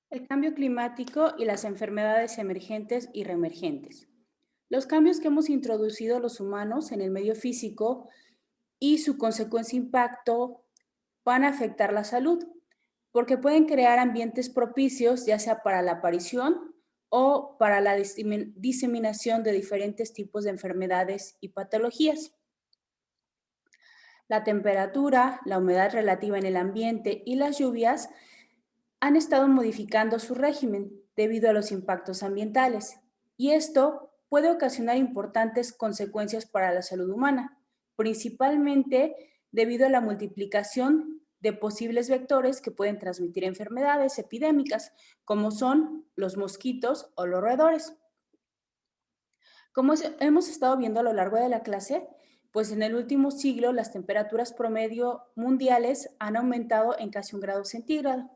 El cambio climático y las enfermedades emergentes y reemergentes. Los cambios que hemos introducido los humanos en el medio físico y su consecuencia impacto van a afectar la salud, porque pueden crear ambientes propicios, ya sea para la aparición o para la diseminación de diferentes tipos de enfermedades y patologías. La temperatura, la humedad relativa en el ambiente y las lluvias han estado modificando su régimen debido a los impactos ambientales, y esto puede ocasionar importantes consecuencias para la salud humana, principalmente debido a la multiplicación de posibles vectores que pueden transmitir enfermedades epidémicas, como son los mosquitos o los roedores. Como hemos estado viendo a lo largo de la clase, pues en el último siglo las temperaturas promedio mundiales han aumentado en casi 1 grado centígrado.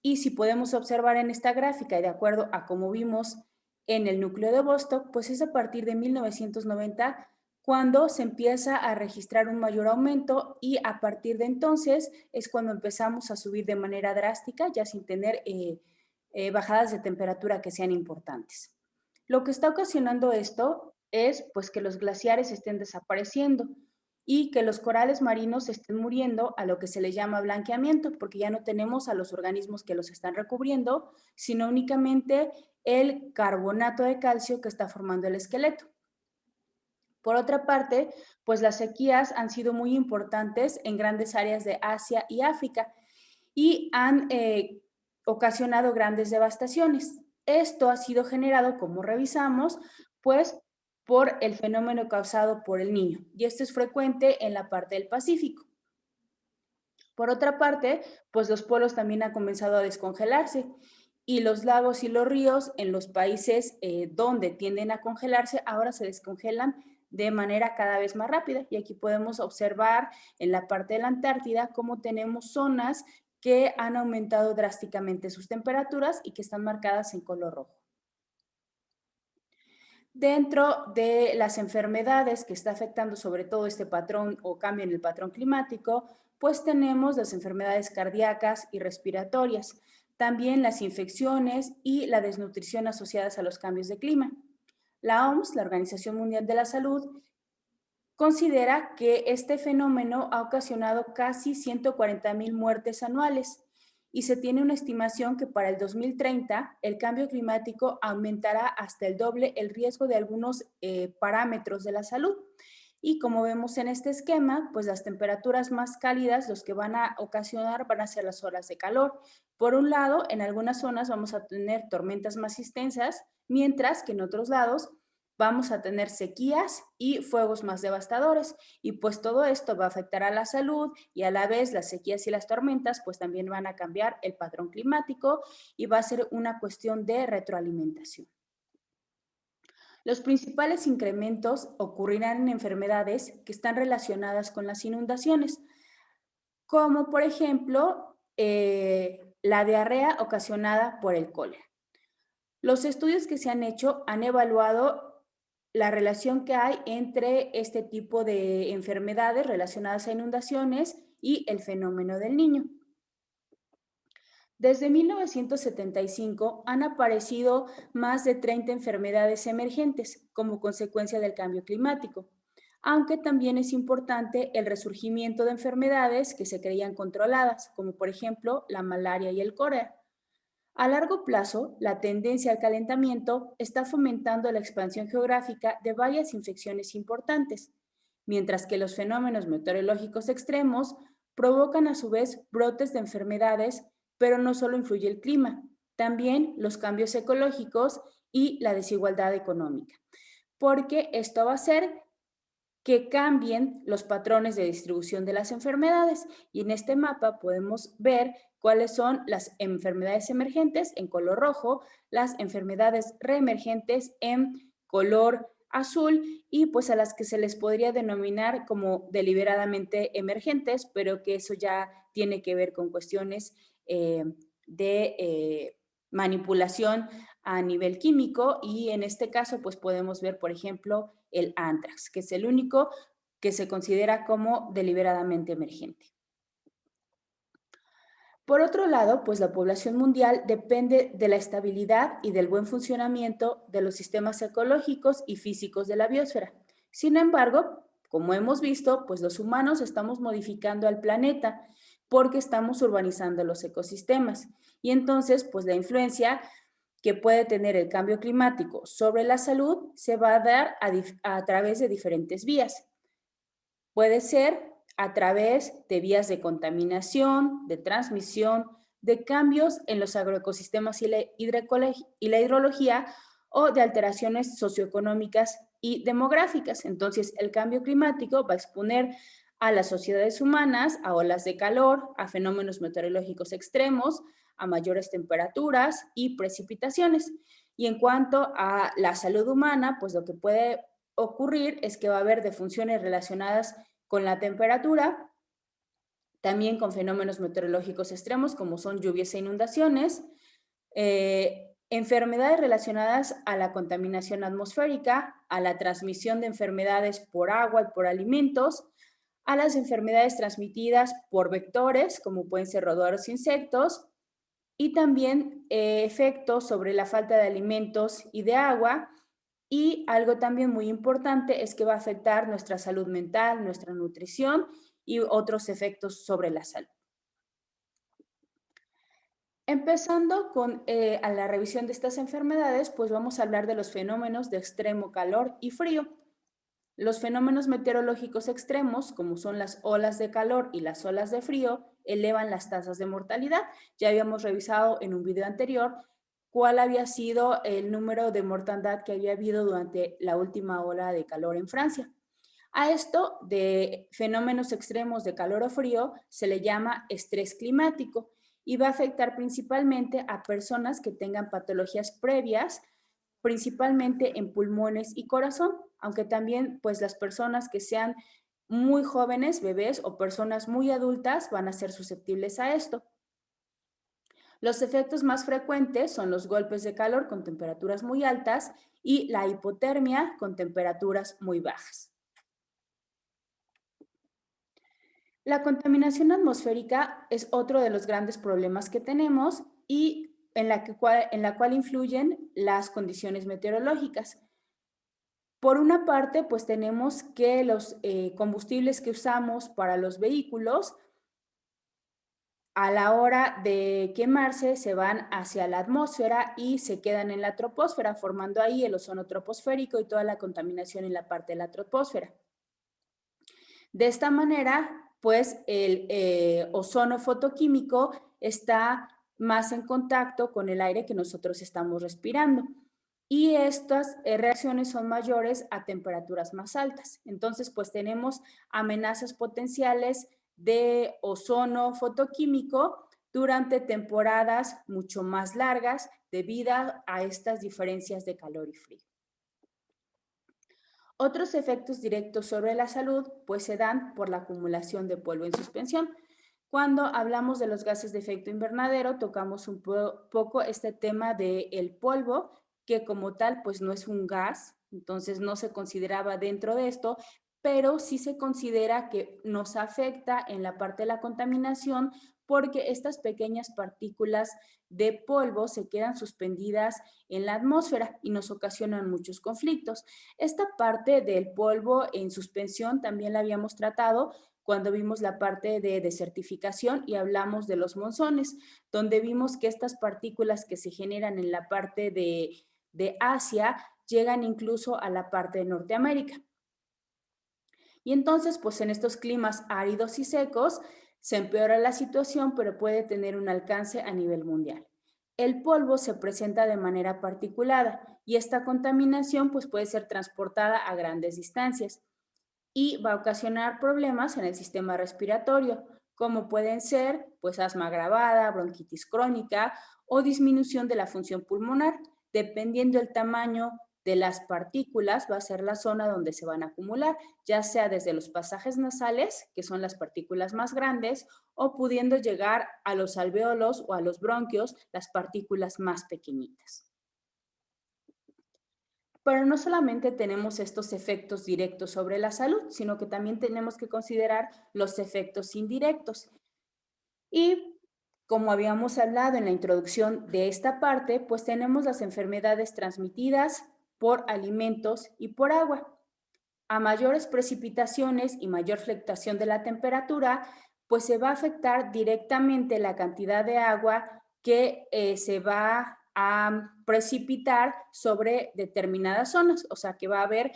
Y si podemos observar en esta gráfica y de acuerdo a cómo vimos en el núcleo de Vostok, pues es a partir de 1990 cuando se empieza a registrar un mayor aumento, y a partir de entonces es cuando empezamos a subir de manera drástica, ya sin tener bajadas de temperatura que sean importantes. Lo que está ocasionando esto es pues que los glaciares estén desapareciendo y que los corales marinos estén muriendo, a lo que se le llama blanqueamiento, porque ya no tenemos a los organismos que los están recubriendo, sino únicamente el carbonato de calcio que está formando el esqueleto. Por otra parte, pues las sequías han sido muy importantes en grandes áreas de Asia y África y han ocasionado grandes devastaciones. Esto ha sido generado, como revisamos, pues por el fenómeno causado por el Niño, y esto es frecuente en la parte del Pacífico. Por otra parte, pues los polos también han comenzado a descongelarse, y los lagos y los ríos en los países donde tienden a congelarse ahora se descongelan de manera cada vez más rápida. Y aquí podemos observar en la parte de la Antártida cómo tenemos zonas que han aumentado drásticamente sus temperaturas y que están marcadas en color rojo. Dentro de las enfermedades que está afectando sobre todo este patrón o cambio en el patrón climático, pues tenemos las enfermedades cardíacas y respiratorias, también las infecciones y la desnutrición asociadas a los cambios de clima. La OMS, la Organización Mundial de la Salud, considera que este fenómeno ha ocasionado casi 140,000 muertes anuales, y se tiene una estimación que para el 2030 el cambio climático aumentará hasta el doble el riesgo de algunos parámetros de la salud. Y como vemos en este esquema, pues las temperaturas más cálidas los que van a ocasionar van a ser las olas de calor. Por un lado, en algunas zonas vamos a tener tormentas más extensas, mientras que en otros lados vamos a tener sequías y fuegos más devastadores, y pues todo esto va a afectar a la salud, y a la vez las sequías y las tormentas pues también van a cambiar el patrón climático, y va a ser una cuestión de retroalimentación. Los principales incrementos ocurrirán en enfermedades que están relacionadas con las inundaciones, como por ejemplo la diarrea ocasionada por el cólera. Los estudios que se han hecho han evaluado la relación que hay entre este tipo de enfermedades relacionadas a inundaciones y el fenómeno del Niño. Desde 1975 han aparecido más de 30 enfermedades emergentes como consecuencia del cambio climático, aunque también es importante el resurgimiento de enfermedades que se creían controladas, como por ejemplo la malaria y el cólera. A largo plazo, la tendencia al calentamiento está fomentando la expansión geográfica de varias infecciones importantes, mientras que los fenómenos meteorológicos extremos provocan a su vez brotes de enfermedades, pero no solo influye el clima, también los cambios ecológicos y la desigualdad económica, porque esto va a hacer que cambien los patrones de distribución de las enfermedades. Y en este mapa podemos ver cuáles son las enfermedades emergentes en color rojo, las enfermedades reemergentes en color azul, y pues a las que se les podría denominar como deliberadamente emergentes, pero que eso ya tiene que ver con cuestiones de manipulación a nivel químico, y en este caso pues podemos ver, por ejemplo, el anthrax, que es el único que se considera como deliberadamente emergente. Por otro lado, pues la población mundial depende de la estabilidad y del buen funcionamiento de los sistemas ecológicos y físicos de la biosfera. Sin embargo, como hemos visto, pues los humanos estamos modificando al planeta porque estamos urbanizando los ecosistemas. Y entonces, pues la influencia que puede tener el cambio climático sobre la salud se va a dar a través de diferentes vías. Puede ser a través de vías de contaminación, de transmisión, de cambios en los agroecosistemas y la hidrología o de alteraciones socioeconómicas y demográficas. Entonces, el cambio climático va a exponer a las sociedades humanas a olas de calor, a fenómenos meteorológicos extremos, a mayores temperaturas y precipitaciones. Y en cuanto a la salud humana, pues lo que puede ocurrir es que va a haber defunciones relacionadas con la temperatura, también con fenómenos meteorológicos extremos como son lluvias e inundaciones, enfermedades relacionadas a la contaminación atmosférica, a la transmisión de enfermedades por agua y por alimentos, a las enfermedades transmitidas por vectores como pueden ser roedores e insectos, y también efectos sobre la falta de alimentos y de agua. Y algo también muy importante es que va a afectar nuestra salud mental, nuestra nutrición y otros efectos sobre la salud. Empezando con a la revisión de estas enfermedades, pues vamos a hablar de los fenómenos de extremo calor y frío. Los fenómenos meteorológicos extremos, como son las olas de calor y las olas de frío, elevan las tasas de mortalidad. Ya habíamos revisado en un video anterior cuál había sido el número de mortandad que había habido durante la última ola de calor en Francia. A esto de fenómenos extremos de calor o frío se le llama estrés climático y va a afectar principalmente a personas que tengan patologías previas, principalmente en pulmones y corazón, aunque también pues las personas que sean muy jóvenes, bebés o personas muy adultas van a ser susceptibles a esto. Los efectos más frecuentes son los golpes de calor con temperaturas muy altas y la hipotermia con temperaturas muy bajas. La contaminación atmosférica es otro de los grandes problemas que tenemos y en la cual influyen las condiciones meteorológicas. Por una parte, pues tenemos que los combustibles que usamos para los vehículos, a la hora de quemarse, se van hacia la atmósfera y se quedan en la troposfera, formando ahí el ozono troposférico y toda la contaminación en la parte de la troposfera. De esta manera, pues el ozono fotoquímico está más en contacto con el aire que nosotros estamos respirando. Y estas reacciones son mayores a temperaturas más altas. Entonces, pues tenemos amenazas potenciales de ozono fotoquímico durante temporadas mucho más largas debido a estas diferencias de calor y frío. Otros efectos directos sobre la salud pues se dan por la acumulación de polvo en suspensión. Cuando hablamos de los gases de efecto invernadero, tocamos un poco este tema del polvo, que como tal pues no es un gas, entonces no se consideraba dentro de esto, pero sí se considera que nos afecta en la parte de la contaminación porque estas pequeñas partículas de polvo se quedan suspendidas en la atmósfera y nos ocasionan muchos conflictos. Esta parte del polvo en suspensión también la habíamos tratado cuando vimos la parte de desertificación y hablamos de los monzones, donde vimos que estas partículas que se generan en la parte de Asia llegan incluso a la parte de Norteamérica. Y entonces, pues en estos climas áridos y secos se empeora la situación, pero puede tener un alcance a nivel mundial. El polvo se presenta de manera particulada y esta contaminación pues puede ser transportada a grandes distancias y va a ocasionar problemas en el sistema respiratorio, como pueden ser pues asma agravada, bronquitis crónica o disminución de la función pulmonar. Dependiendo del tamaño de las partículas, va a ser la zona donde se van a acumular, ya sea desde los pasajes nasales, que son las partículas más grandes, o pudiendo llegar a los alvéolos o a los bronquios, las partículas más pequeñitas. Pero no solamente tenemos estos efectos directos sobre la salud, sino que también tenemos que considerar los efectos indirectos. Y Como habíamos hablado en la introducción de esta parte, pues tenemos las enfermedades transmitidas por alimentos y por agua. A mayores precipitaciones y mayor fluctuación de la temperatura, pues se va a afectar directamente la cantidad de agua que se va a precipitar sobre determinadas zonas. O sea, que va a haber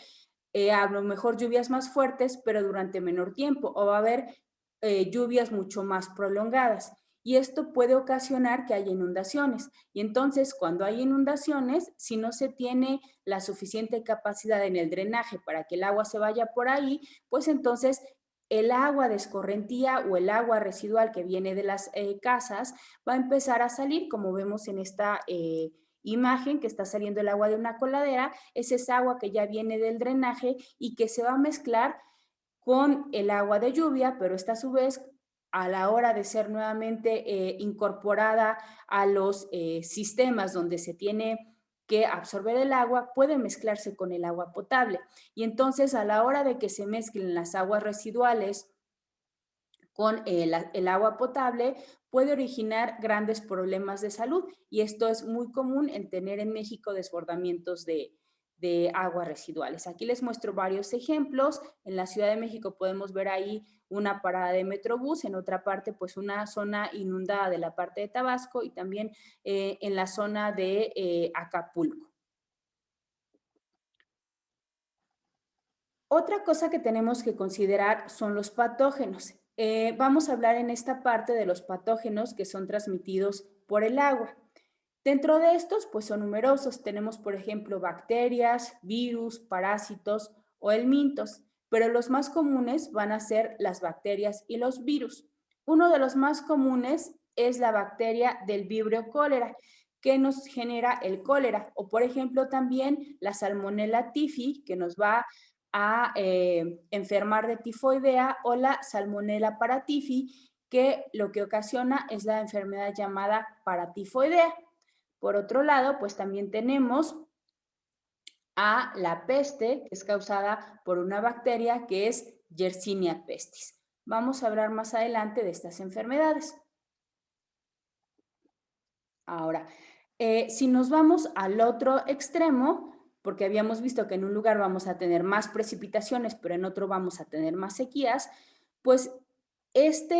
a lo mejor lluvias más fuertes, pero durante menor tiempo, o va a haber lluvias mucho más prolongadas. Y esto puede ocasionar que haya inundaciones. Y entonces, cuando hay inundaciones, si no se tiene la suficiente capacidad en el drenaje para que el agua se vaya por ahí, pues entonces el agua de escorrentía o el agua residual que viene de las casas va a empezar a salir, como vemos en esta imagen que está saliendo el agua de una coladera, es esa agua que ya viene del drenaje y que se va a mezclar con el agua de lluvia, pero esta a su vez a la hora de ser nuevamente incorporada a los sistemas donde se tiene que absorber el agua, puede mezclarse con el agua potable. Y entonces a la hora de que se mezclen las aguas residuales con el agua potable, puede originar grandes problemas de salud. Y esto es muy común en tener en México desbordamientos de aguas residuales. Aquí les muestro varios ejemplos. En la Ciudad de México podemos ver ahí una parada de Metrobús, en otra parte pues una zona inundada de la parte de Tabasco y también en la zona de Acapulco. Otra cosa que tenemos que considerar son los patógenos. Vamos a hablar en esta parte de los patógenos que son transmitidos por el agua. Dentro de estos, pues son numerosos. Tenemos, por ejemplo, bacterias, virus, parásitos o helmintos, pero los más comunes van a ser las bacterias y los virus. Uno de los más comunes es la bacteria del Vibrio cólera, que nos genera el cólera, o por ejemplo también la Salmonella typhi, que nos va a enfermar de tifoidea, o la Salmonella paratyphi, que lo que ocasiona es la enfermedad llamada paratifoidea. Por otro lado, pues también tenemos a la peste, que es causada por una bacteria que es Yersinia pestis. Vamos a hablar más adelante de estas enfermedades. Ahora, si nos vamos al otro extremo, porque habíamos visto que en un lugar vamos a tener más precipitaciones, pero en otro vamos a tener más sequías, pues esta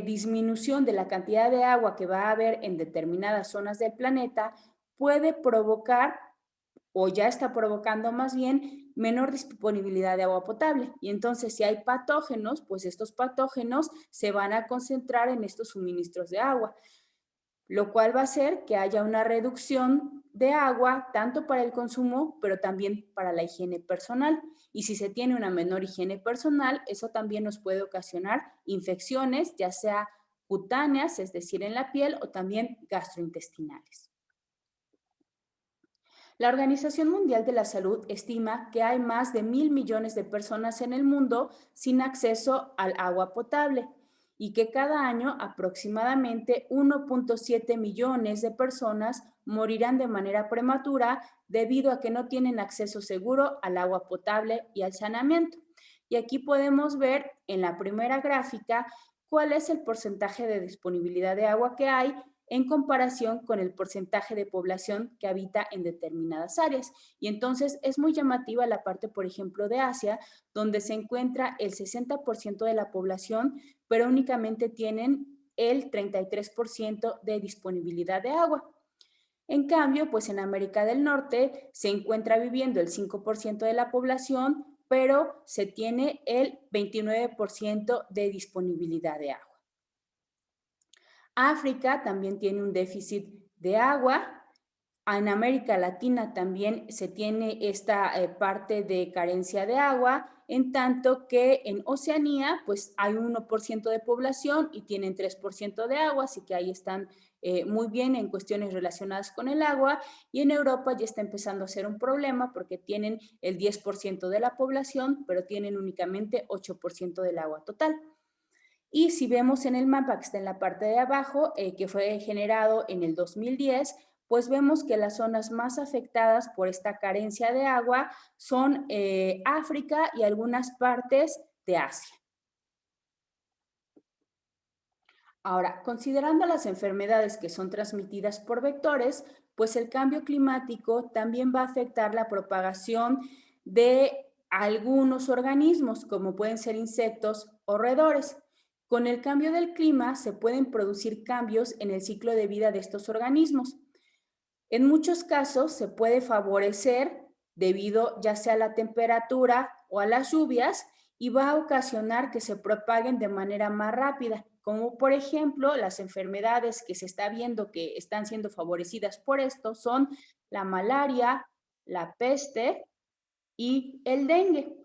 disminución de la cantidad de agua que va a haber en determinadas zonas del planeta puede provocar, o ya está provocando más bien, menor disponibilidad de agua potable. Y entonces, si hay patógenos, pues estos patógenos se van a concentrar en estos suministros de agua, lo cual va a hacer que haya una reducción de agua tanto para el consumo, pero también para la higiene personal. Y si se tiene una menor higiene personal, eso también nos puede ocasionar infecciones, ya sea cutáneas, es decir, en la piel, o también gastrointestinales. La Organización Mundial de la Salud estima que hay más de 1.000 millones de personas en el mundo sin acceso al agua potable y que cada año aproximadamente 1.7 millones de personas morirán de manera prematura debido a que no tienen acceso seguro al agua potable y al saneamiento. Y aquí podemos ver en la primera gráfica cuál es el porcentaje de disponibilidad de agua que hay en comparación con el porcentaje de población que habita en determinadas áreas. Y entonces es muy llamativa la parte, por ejemplo, de Asia, donde se encuentra el 60% de la población, pero únicamente tienen el 33% de disponibilidad de agua. En cambio, pues en América del Norte se encuentra viviendo el 5% de la población, pero se tiene el 29% de disponibilidad de agua. África también tiene un déficit de agua. En América Latina también se tiene esta parte de carencia de agua, en tanto que en Oceanía pues hay 1% de población y tienen 3% de agua, así que ahí están muy bien en cuestiones relacionadas con el agua, y en Europa ya está empezando a ser un problema porque tienen el 10% de la población, pero tienen únicamente 8% del agua total. Y si vemos en el mapa que está en la parte de abajo, que fue generado en el 2010, pues vemos que las zonas más afectadas por esta carencia de agua son África y algunas partes de Asia. Ahora, considerando las enfermedades que son transmitidas por vectores, pues el cambio climático también va a afectar la propagación de algunos organismos, como pueden ser insectos o roedores. Con el cambio del clima se pueden producir cambios en el ciclo de vida de estos organismos. En muchos casos se puede favorecer debido ya sea a la temperatura o a las lluvias y va a ocasionar que se propaguen de manera más rápida, como por ejemplo las enfermedades que se está viendo que están siendo favorecidas por esto son la malaria, la peste y el dengue.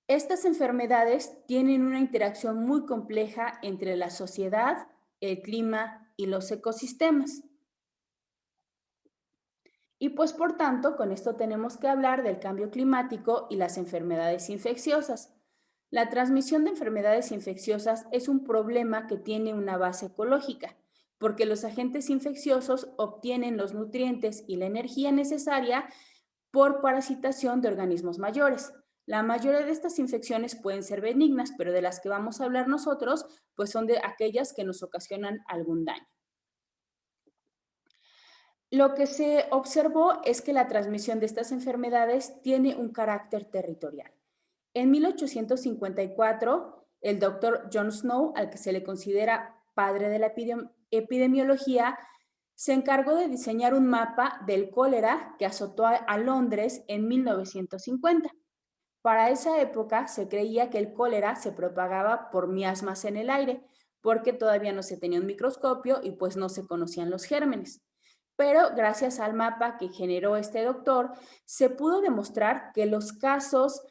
Estas enfermedades tienen una interacción muy compleja entre la sociedad, el clima y los ecosistemas. Y pues por tanto, con esto tenemos que hablar del cambio climático y las enfermedades infecciosas. La transmisión de enfermedades infecciosas es un problema que tiene una base ecológica, porque los agentes infecciosos obtienen los nutrientes y la energía necesaria por parasitación de organismos mayores. La mayoría de estas infecciones pueden ser benignas, pero de las que vamos a hablar nosotros, pues son de aquellas que nos ocasionan algún daño. Lo que se observó es que la transmisión de estas enfermedades tiene un carácter territorial. En 1854, el doctor John Snow, al que se le considera padre de la epidemiología, se encargó de diseñar un mapa del cólera que azotó a Londres en 1950. Para esa época se creía que el cólera se propagaba por miasmas en el aire, porque todavía no se tenía un microscopio y pues no se conocían los gérmenes. Pero gracias al mapa que generó este doctor, se pudo demostrar que los casos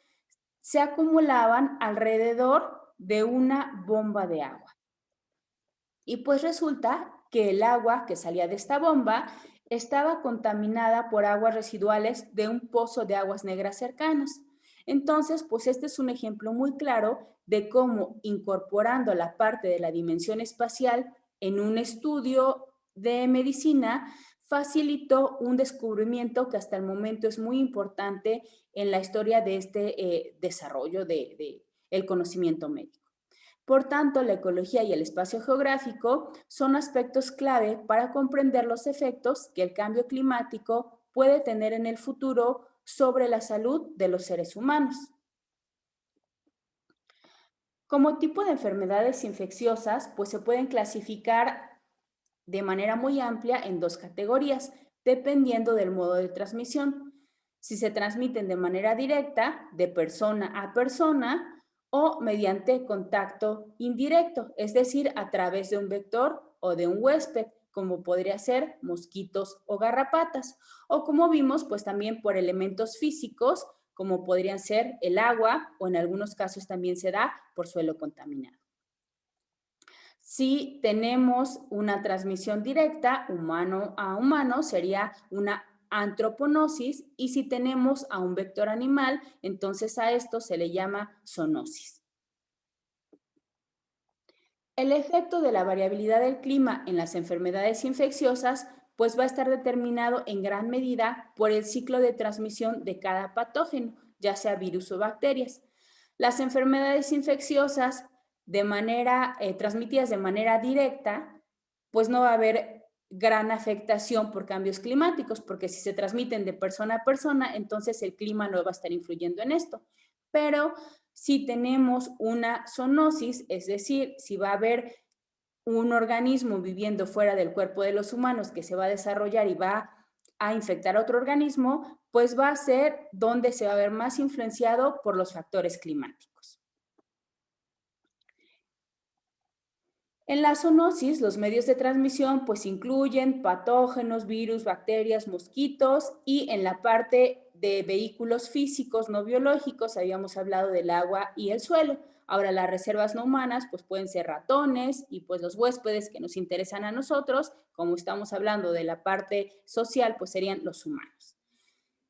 se acumulaban alrededor de una bomba de agua. Y pues resulta que el agua que salía de esta bomba estaba contaminada por aguas residuales de un pozo de aguas negras cercanas. Entonces, pues este es un ejemplo muy claro de cómo incorporando la parte de la dimensión espacial en un estudio de medicina facilitó un descubrimiento que hasta el momento es muy importante en la historia de este desarrollo de el conocimiento médico. Por tanto, la ecología y el espacio geográfico son aspectos clave para comprender los efectos que el cambio climático puede tener en el futuro sobre la salud de los seres humanos. Como tipo de enfermedades infecciosas, pues se pueden clasificar de manera muy amplia en dos categorías, dependiendo del modo de transmisión. Si se transmiten de manera directa, de persona a persona, o mediante contacto indirecto, es decir, a través de un vector o de un huésped, como podría ser mosquitos o garrapatas, o como vimos, pues también por elementos físicos, como podrían ser el agua, o en algunos casos también se da por suelo contaminado. Si tenemos una transmisión directa, humano a humano, sería una antroponosis, y si tenemos a un vector animal, entonces a esto se le llama zoonosis. El efecto de la variabilidad del clima en las enfermedades infecciosas pues va a estar determinado en gran medida por el ciclo de transmisión de cada patógeno, ya sea virus o bacterias. Las enfermedades infecciosas transmitidas de manera directa, pues no va a haber gran afectación por cambios climáticos, porque si se transmiten de persona a persona, entonces el clima no va a estar influyendo en esto. Pero si tenemos una zoonosis, es decir, si va a haber un organismo viviendo fuera del cuerpo de los humanos que se va a desarrollar y va a infectar a otro organismo, pues va a ser donde se va a ver más influenciado por los factores climáticos. En la zoonosis, los medios de transmisión pues incluyen patógenos, virus, bacterias, mosquitos, y en la parte de vehículos físicos no biológicos habíamos hablado del agua y el suelo. Ahora las reservas no humanas pues pueden ser ratones, y pues los huéspedes que nos interesan a nosotros, como estamos hablando de la parte social, pues serían los humanos.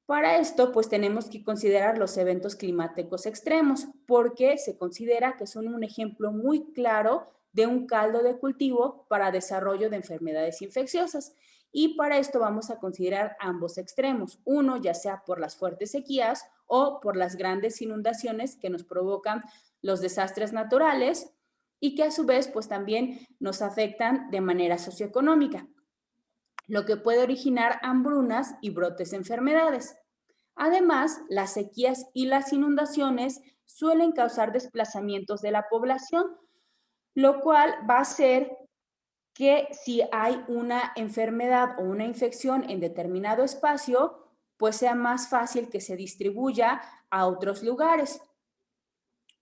Para esto, pues tenemos que considerar los eventos climáticos extremos, porque se considera que son un ejemplo muy claro de un caldo de cultivo para desarrollo de enfermedades infecciosas. Y para esto vamos a considerar ambos extremos, uno ya sea por las fuertes sequías o por las grandes inundaciones que nos provocan los desastres naturales, y que a su vez pues también nos afectan de manera socioeconómica, lo que puede originar hambrunas y brotes de enfermedades. Además, las sequías y las inundaciones suelen causar desplazamientos de la población, lo cual va a hacer que si hay una enfermedad o una infección en determinado espacio, pues sea más fácil que se distribuya a otros lugares.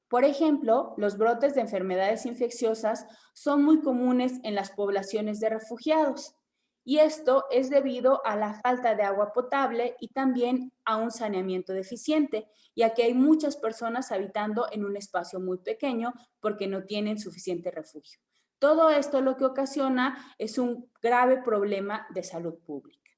Por ejemplo, los brotes de enfermedades infecciosas son muy comunes en las poblaciones de refugiados y esto es debido a la falta de agua potable y también a un saneamiento deficiente, ya que hay muchas personas habitando en un espacio muy pequeño porque no tienen suficiente refugio. Todo esto lo que ocasiona es un grave problema de salud pública.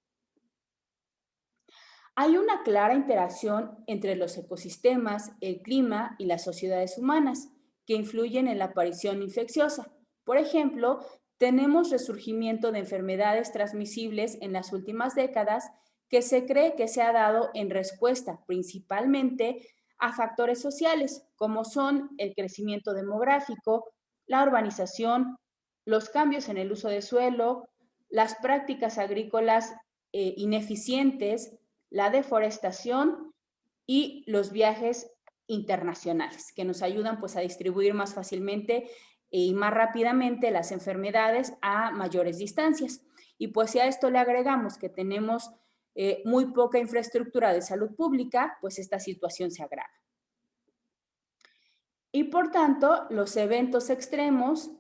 Hay una clara interacción entre los ecosistemas, el clima y las sociedades humanas que influyen en la aparición infecciosa. Por ejemplo, tenemos resurgimiento de enfermedades transmisibles en las últimas décadas que se cree que se ha dado en respuesta principalmente a factores sociales, como son el crecimiento demográfico, la urbanización, los cambios en el uso de suelo, las prácticas agrícolas ineficientes, la deforestación y los viajes internacionales, que nos ayudan pues a distribuir más fácilmente y más rápidamente las enfermedades a mayores distancias. Y pues si a esto le agregamos que tenemos muy poca infraestructura de salud pública, pues esta situación se agrava. Y por tanto, los eventos extremos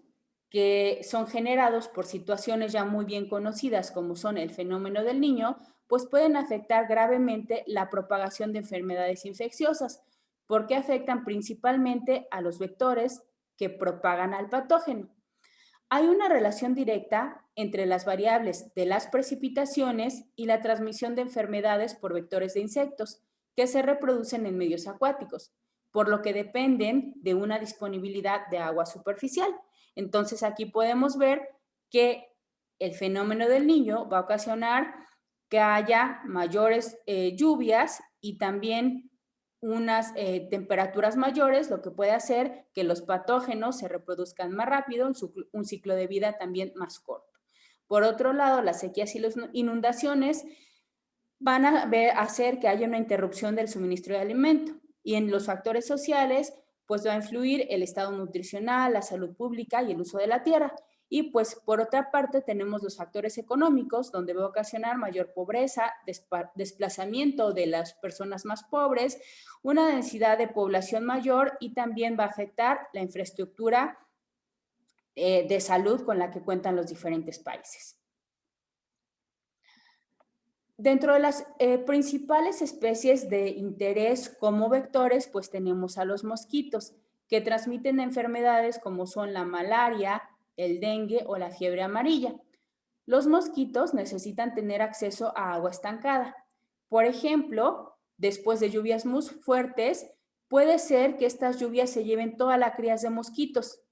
que son generados por situaciones ya muy bien conocidas como son el fenómeno del niño, pues pueden afectar gravemente la propagación de enfermedades infecciosas, porque afectan principalmente a los vectores que propagan al patógeno. Hay una relación directa entre las variables de las precipitaciones y la transmisión de enfermedades por vectores de insectos que se reproducen en medios acuáticos, por lo que dependen de una disponibilidad de agua superficial. Entonces aquí podemos ver que el fenómeno del niño va a ocasionar que haya mayores lluvias y también unas temperaturas mayores, lo que puede hacer que los patógenos se reproduzcan más rápido, un ciclo de vida también más corto. Por otro lado, las sequías y las inundaciones van a hacer que haya una interrupción del suministro de alimento. Y en los factores sociales, pues va a influir el estado nutricional, la salud pública y el uso de la tierra. Y pues por otra parte tenemos los factores económicos, donde va a ocasionar mayor pobreza, desplazamiento de las personas más pobres, una densidad de población mayor y también va a afectar la infraestructura de salud con la que cuentan los diferentes países. Dentro de las principales especies de interés como vectores, pues tenemos a los mosquitos, que transmiten enfermedades como son la malaria, el dengue o la fiebre amarilla. Los mosquitos necesitan tener acceso a agua estancada. Por ejemplo, después de lluvias muy fuertes, puede ser que estas lluvias se lleven toda la crías de mosquitos.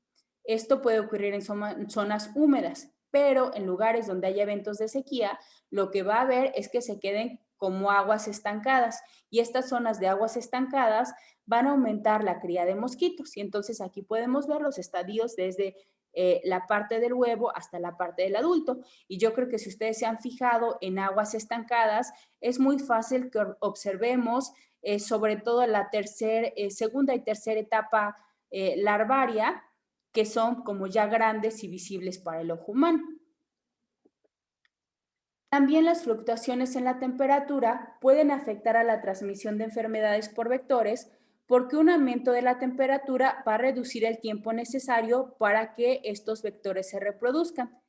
Esto puede ocurrir en zonas húmedas, pero en lugares donde haya eventos de sequía, lo que va a haber es que se queden como aguas estancadas y estas zonas de aguas estancadas van a aumentar la cría de mosquitos y entonces aquí podemos ver los estadios desde la parte del huevo hasta la parte del adulto y yo creo que si ustedes se han fijado en aguas estancadas es muy fácil que observemos sobre todo la segunda y tercera etapa larvaria que son como ya grandes y visibles para el ojo humano. También las fluctuaciones en la temperatura pueden afectar a la transmisión de enfermedades por vectores porque un aumento de la temperatura va a reducir el tiempo necesario para que estos vectores se reproduzcan.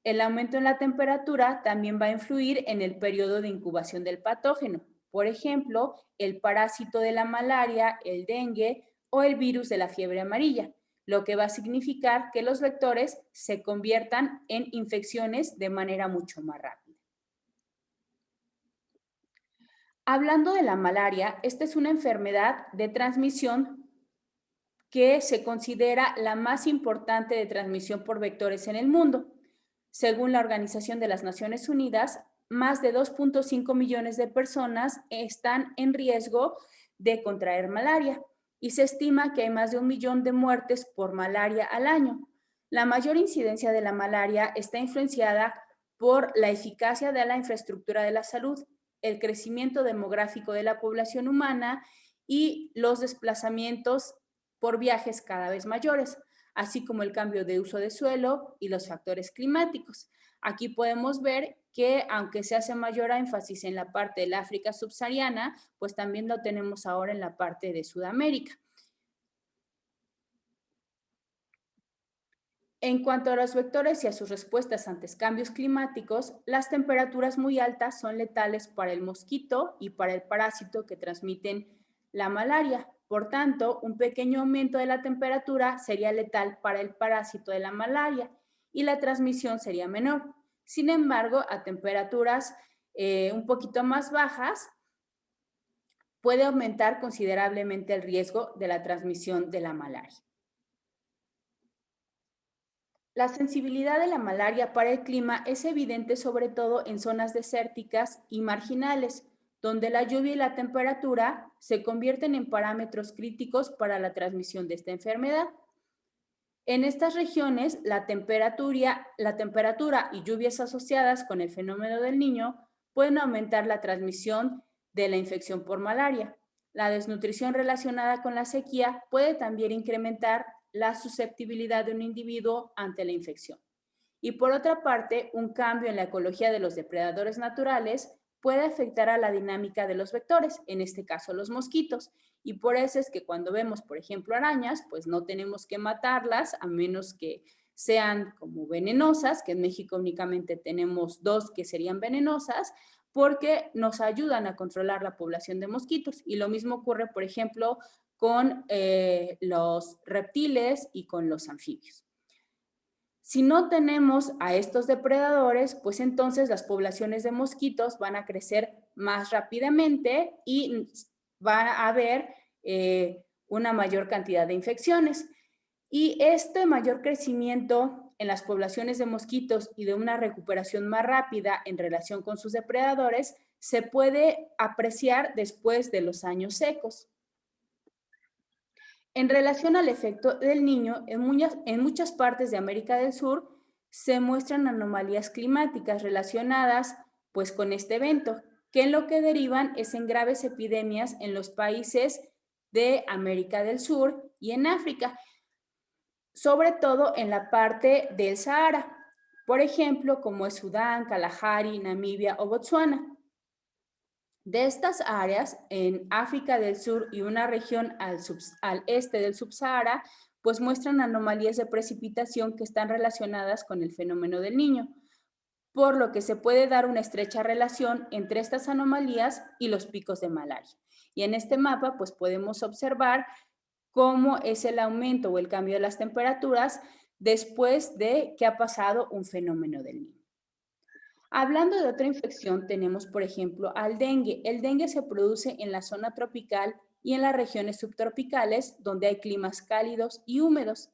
El aumento en la temperatura también va a influir en el periodo de incubación del patógeno. Por ejemplo, el parásito de la malaria, el dengue o el virus de la fiebre amarilla, lo que va a significar que los vectores se conviertan en infecciones de manera mucho más rápida. Hablando de la malaria, esta es una enfermedad de transmisión que se considera la más importante de transmisión por vectores en el mundo. Según la Organización de las Naciones Unidas, más de 2.5 millones de personas están en riesgo de contraer malaria y se estima que hay más de 1 millón de muertes por malaria al año. La mayor incidencia de la malaria está influenciada por la eficacia de la infraestructura de la salud, el crecimiento demográfico de la población humana y los desplazamientos por viajes cada vez mayores, así como el cambio de uso de suelo y los factores climáticos. Aquí podemos ver que aunque se hace mayor énfasis en la parte del África subsahariana, pues también lo tenemos ahora en la parte de Sudamérica. En cuanto a los vectores y a sus respuestas ante cambios climáticos, las temperaturas muy altas son letales para el mosquito y para el parásito que transmiten la malaria. Por tanto, un pequeño aumento de la temperatura sería letal para el parásito de la malaria y la transmisión sería menor. Sin embargo, a temperaturas un poquito más bajas, puede aumentar considerablemente el riesgo de la transmisión de la malaria. La sensibilidad de la malaria para el clima es evidente sobre todo en zonas desérticas y marginales, donde la lluvia y la temperatura se convierten en parámetros críticos para la transmisión de esta enfermedad. En estas regiones, la temperatura y lluvias asociadas con el fenómeno del niño pueden aumentar la transmisión de la infección por malaria. La desnutrición relacionada con la sequía puede también incrementar la susceptibilidad de un individuo ante la infección. Y por otra parte, un cambio en la ecología de los depredadores naturales puede afectar a la dinámica de los vectores, en este caso los mosquitos. Y por eso es que cuando vemos, por ejemplo, arañas, pues no tenemos que matarlas a menos que sean como venenosas, que en México únicamente tenemos 2 que serían venenosas, porque nos ayudan a controlar la población de mosquitos. Y lo mismo ocurre, por ejemplo, con los reptiles y con los anfibios. Si no tenemos a estos depredadores, pues entonces las poblaciones de mosquitos van a crecer más rápidamente y va a haber una mayor cantidad de infecciones. Y este mayor crecimiento en las poblaciones de mosquitos y de una recuperación más rápida en relación con sus depredadores se puede apreciar después de los años secos. En relación al efecto del niño, en muchas partes de América del Sur se muestran anomalías climáticas relacionadas pues con este evento, que en lo que derivan es en graves epidemias en los países de América del Sur y en África, sobre todo en la parte del Sahara, por ejemplo, como es Sudán, Kalahari, Namibia o Botsuana. De estas áreas, en África del Sur y una región al este del Subsahara, pues muestran anomalías de precipitación que están relacionadas con el fenómeno del niño, por lo que se puede dar una estrecha relación entre estas anomalías y los picos de malaria. Y en este mapa, pues podemos observar cómo es el aumento o el cambio de las temperaturas después de que ha pasado un fenómeno del niño. Hablando de otra infección, tenemos, por ejemplo, al dengue. El dengue se produce en la zona tropical y en las regiones subtropicales, donde hay climas cálidos y húmedos.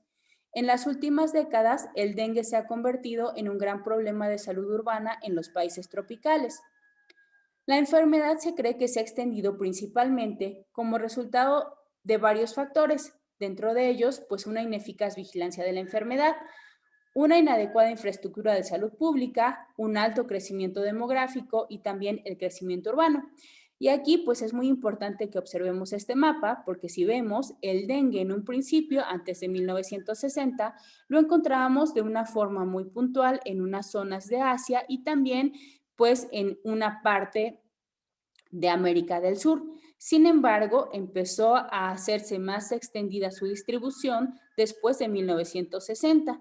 En las últimas décadas, el dengue se ha convertido en un gran problema de salud urbana en los países tropicales. La enfermedad se cree que se ha extendido principalmente como resultado de varios factores, dentro de ellos, pues una ineficaz vigilancia de la enfermedad, una inadecuada infraestructura de salud pública, un alto crecimiento demográfico y también el crecimiento urbano. Y aquí pues es muy importante que observemos este mapa porque si vemos el dengue en un principio, antes de 1960, lo encontrábamos de una forma muy puntual en unas zonas de Asia y también pues en una parte de América del Sur. Sin embargo, empezó a hacerse más extendida su distribución después de 1960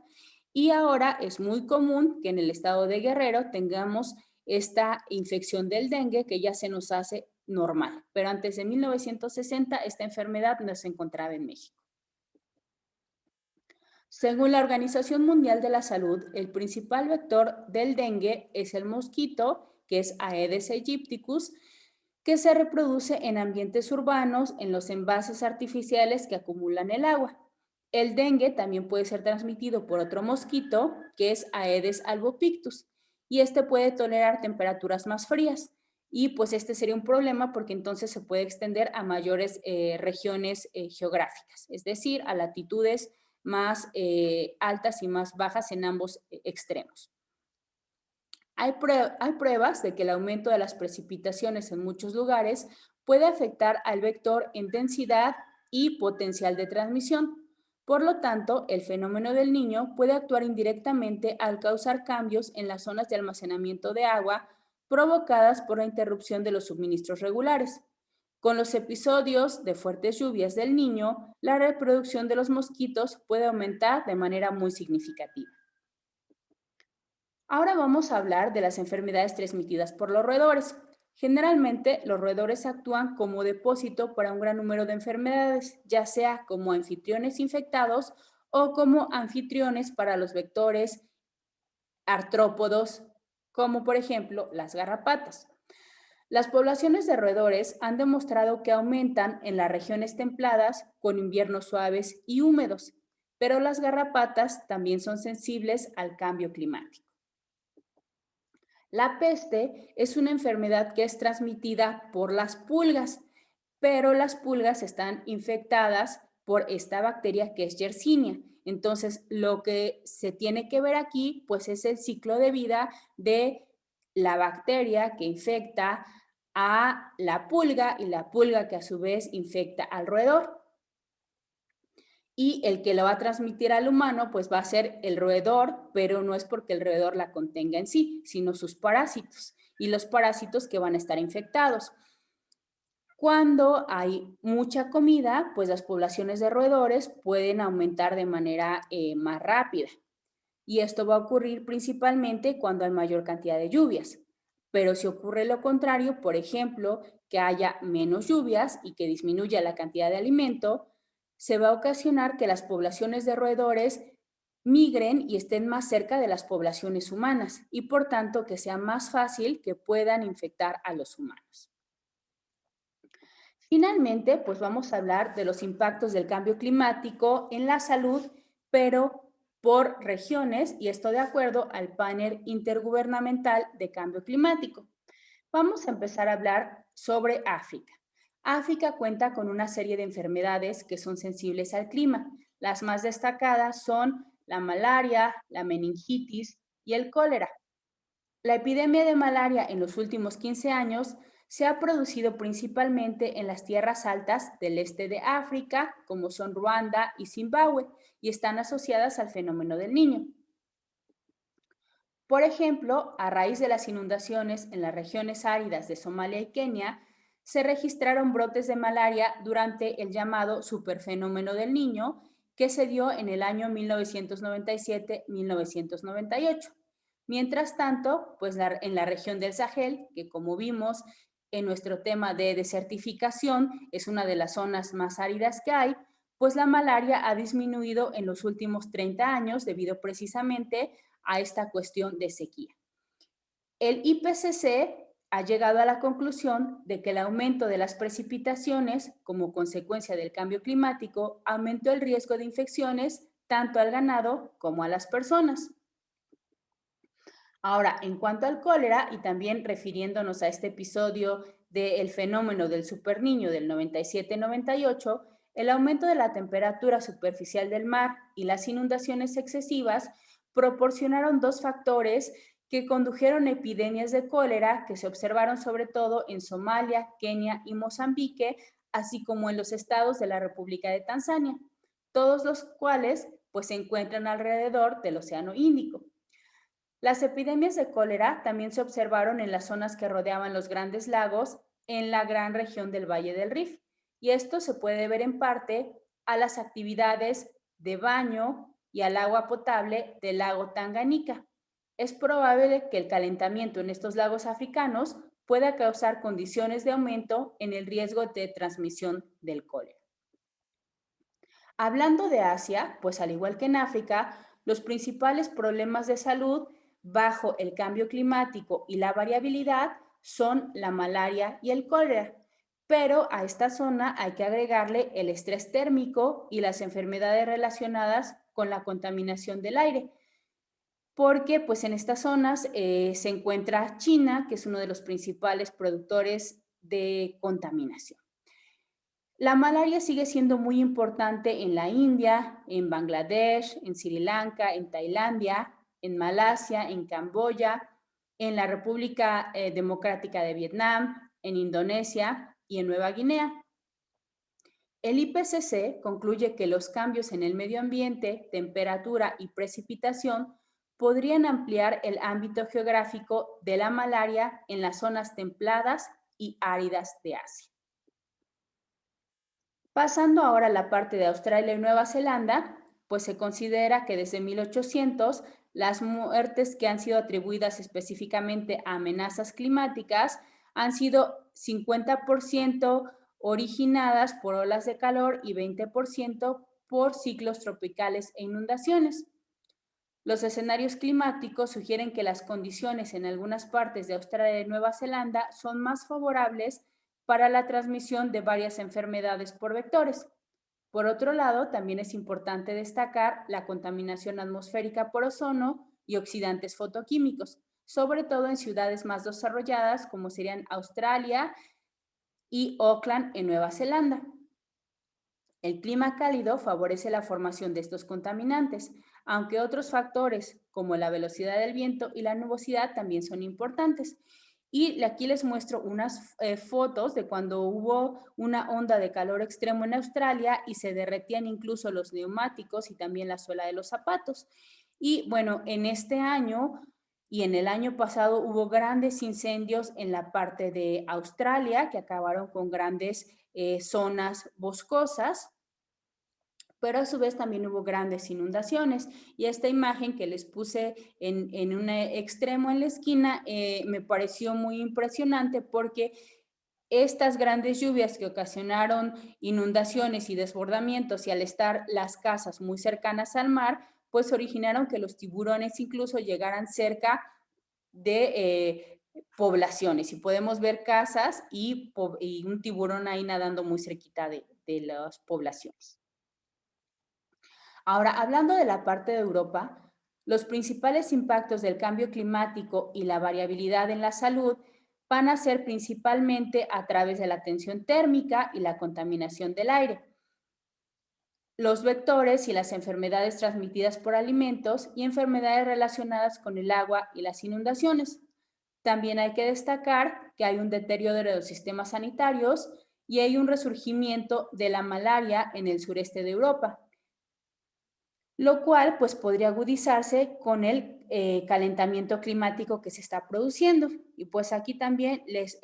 y ahora es muy común que en el estado de Guerrero tengamos esta infección del dengue que ya se nos hace normal, pero antes de 1960 esta enfermedad no se encontraba en México. Según la Organización Mundial de la Salud, el principal vector del dengue es el mosquito, que es Aedes aegypticus, que se reproduce en ambientes urbanos, en los envases artificiales que acumulan el agua. El dengue también puede ser transmitido por otro mosquito, que es Aedes albopictus, y este puede tolerar temperaturas más frías. y pues este sería un problema porque entonces se puede extender a mayores regiones geográficas, es decir, a latitudes más altas y más bajas en ambos extremos. Hay pruebas de que el aumento de las precipitaciones en muchos lugares puede afectar al vector en densidad y potencial de transmisión. Por lo tanto, el fenómeno del Niño puede actuar indirectamente al causar cambios en las zonas de almacenamiento de agua provocadas por la interrupción de los suministros regulares. Con los episodios de fuertes lluvias del Niño, la reproducción de los mosquitos puede aumentar de manera muy significativa. Ahora vamos a hablar de las enfermedades transmitidas por los roedores. Generalmente, los roedores actúan como depósito para un gran número de enfermedades, ya sea como anfitriones infectados o como anfitriones para los vectores artrópodos, como por ejemplo las garrapatas. Las poblaciones de roedores han demostrado que aumentan en las regiones templadas con inviernos suaves y húmedos, pero las garrapatas también son sensibles al cambio climático. La peste es una enfermedad que es transmitida por las pulgas, pero las pulgas están infectadas por esta bacteria que es Yersinia. Entonces, lo que se tiene que ver aquí, pues es el ciclo de vida de la bacteria que infecta a la pulga y la pulga que a su vez infecta al roedor. Y el que lo va a transmitir al humano, pues va a ser el roedor, pero no es porque el roedor la contenga en sí, sino sus parásitos y los parásitos que van a estar infectados. Cuando hay mucha comida, pues las poblaciones de roedores pueden aumentar de manera más rápida. Y esto va a ocurrir principalmente cuando hay mayor cantidad de lluvias. Pero si ocurre lo contrario, por ejemplo, que haya menos lluvias y que disminuya la cantidad de alimento, se va a ocasionar que las poblaciones de roedores migren y estén más cerca de las poblaciones humanas y por tanto que sea más fácil que puedan infectar a los humanos. Finalmente, pues vamos a hablar de los impactos del cambio climático en la salud, pero por regiones, y esto de acuerdo al panel intergubernamental de cambio climático. Vamos a empezar a hablar sobre África. África cuenta con una serie de enfermedades que son sensibles al clima. Las más destacadas son la malaria, la meningitis y el cólera. La epidemia de malaria en los últimos 15 años se ha producido principalmente en las tierras altas del este de África, como son Ruanda y Zimbabue, y están asociadas al fenómeno del Niño. Por ejemplo, a raíz de las inundaciones en las regiones áridas de Somalia y Kenia, se registraron brotes de malaria durante el llamado superfenómeno del Niño, que se dio en el año 1997-1998. Mientras tanto, pues en la región del Sahel, que como vimos en nuestro tema de desertificación, es una de las zonas más áridas que hay, pues la malaria ha disminuido en los últimos 30 años debido precisamente a esta cuestión de sequía. El IPCC ha llegado a la conclusión de que el aumento de las precipitaciones como consecuencia del cambio climático aumentó el riesgo de infecciones tanto al ganado como a las personas. Ahora, en cuanto al cólera, y también refiriéndonos a este episodio del fenómeno del superniño del 97-98, el aumento de la temperatura superficial del mar y las inundaciones excesivas proporcionaron dos factores que condujeron a epidemias de cólera que se observaron sobre todo en Somalia, Kenia y Mozambique, así como en los estados de la República de Tanzania, todos los cuales pues se encuentran alrededor del Océano Índico. Las epidemias de cólera también se observaron en las zonas que rodeaban los grandes lagos en la gran región del Valle del Rif, y esto se puede ver en parte a las actividades de baño y al agua potable del lago Tanganica. Es probable que el calentamiento en estos lagos africanos pueda causar condiciones de aumento en el riesgo de transmisión del cólera. Hablando de Asia, pues al igual que en África, los principales problemas de salud bajo el cambio climático y la variabilidad son la malaria y el cólera. Pero a esta zona hay que agregarle el estrés térmico y las enfermedades relacionadas con la contaminación del aire. porque pues en estas zonas se encuentra China, que es uno de los principales productores de contaminación. La malaria sigue siendo muy importante en la India, en Bangladesh, en Sri Lanka, en Tailandia, en Malasia, en Camboya, en la República Democrática de Vietnam, en Indonesia y en Nueva Guinea. El IPCC concluye que los cambios en el medio ambiente, temperatura y precipitación podrían ampliar el ámbito geográfico de la malaria en las zonas templadas y áridas de Asia. Pasando ahora a la parte de Australia y Nueva Zelanda, pues se considera que desde 1800 las muertes que han sido atribuidas específicamente a amenazas climáticas han sido 50% originadas por olas de calor y 20% por ciclos tropicales e inundaciones. Los escenarios climáticos sugieren que las condiciones en algunas partes de Australia y Nueva Zelanda son más favorables para la transmisión de varias enfermedades por vectores. Por otro lado, también es importante destacar la contaminación atmosférica por ozono y oxidantes fotoquímicos, sobre todo en ciudades más desarrolladas como serían Australia y Auckland en Nueva Zelanda. El clima cálido favorece la formación de estos contaminantes, aunque otros factores como la velocidad del viento y la nubosidad también son importantes. Y aquí les muestro unas fotos de cuando hubo una onda de calor extremo en Australia y se derretían incluso los neumáticos y también la suela de los zapatos. Y bueno, en este año y en el año pasado hubo grandes incendios en la parte de Australia que acabaron con grandes zonas boscosas, pero a su vez también hubo grandes inundaciones. Y esta imagen que les puse en un extremo en la esquina me pareció muy impresionante porque estas grandes lluvias que ocasionaron inundaciones y desbordamientos y al estar las casas muy cercanas al mar, pues originaron que los tiburones incluso llegaran cerca de poblaciones y podemos ver casas y un tiburón ahí nadando muy cerquita de las poblaciones. Ahora, hablando de la parte de Europa, los principales impactos del cambio climático y la variabilidad en la salud van a ser principalmente a través de la tensión térmica y la contaminación del aire, los vectores y las enfermedades transmitidas por alimentos y enfermedades relacionadas con el agua y las inundaciones. También hay que destacar que hay un deterioro de los sistemas sanitarios y hay un resurgimiento de la malaria en el sureste de Europa, lo cual pues podría agudizarse con el calentamiento climático que se está produciendo. Y pues aquí también les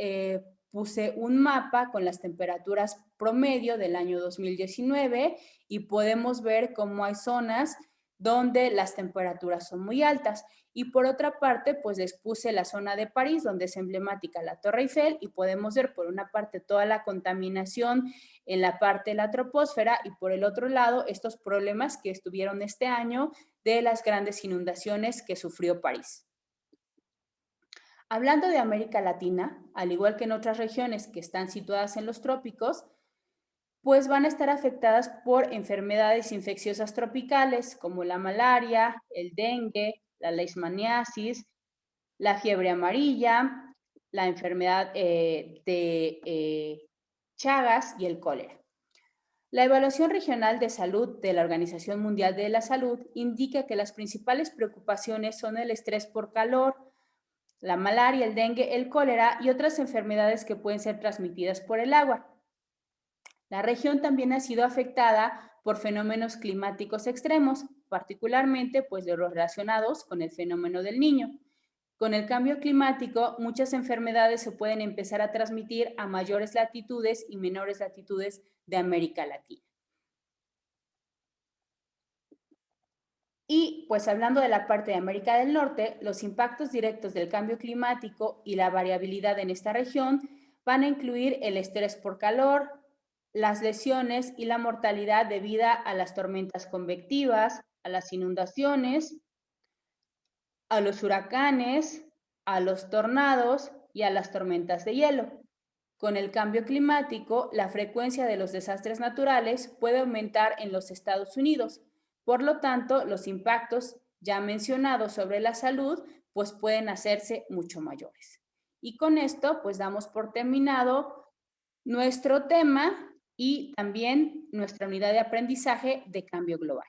puse un mapa con las temperaturas promedio del año 2019 y podemos ver cómo hay zonas donde las temperaturas son muy altas. Y por otra parte, pues les puse la zona de París, donde es emblemática la Torre Eiffel, y podemos ver por una parte toda la contaminación en la parte de la troposfera y por el otro lado estos problemas que estuvieron este año de las grandes inundaciones que sufrió París. Hablando de América Latina, al igual que en otras regiones que están situadas en los trópicos, pues van a estar afectadas por enfermedades infecciosas tropicales como la malaria, el dengue, la leishmaniasis, la fiebre amarilla, la enfermedad de Chagas y el cólera. La Evaluación Regional de Salud de la Organización Mundial de la Salud indica que las principales preocupaciones son el estrés por calor, la malaria, el dengue, el cólera y otras enfermedades que pueden ser transmitidas por el agua. La región también ha sido afectada por fenómenos climáticos extremos, particularmente pues de los relacionados con el fenómeno del Niño. Con el cambio climático, muchas enfermedades se pueden empezar a transmitir a mayores latitudes y menores latitudes de América Latina. Y pues hablando de la parte de América del Norte, los impactos directos del cambio climático y la variabilidad en esta región van a incluir el estrés por calor, las lesiones y la mortalidad debida a las tormentas convectivas, a las inundaciones, a los huracanes, a los tornados y a las tormentas de hielo. Con el cambio climático, la frecuencia de los desastres naturales puede aumentar en los Estados Unidos. Por lo tanto, los impactos ya mencionados sobre la salud, pues pueden hacerse mucho mayores. Y con esto, pues damos por terminado nuestro tema y también nuestra unidad de aprendizaje de cambio global.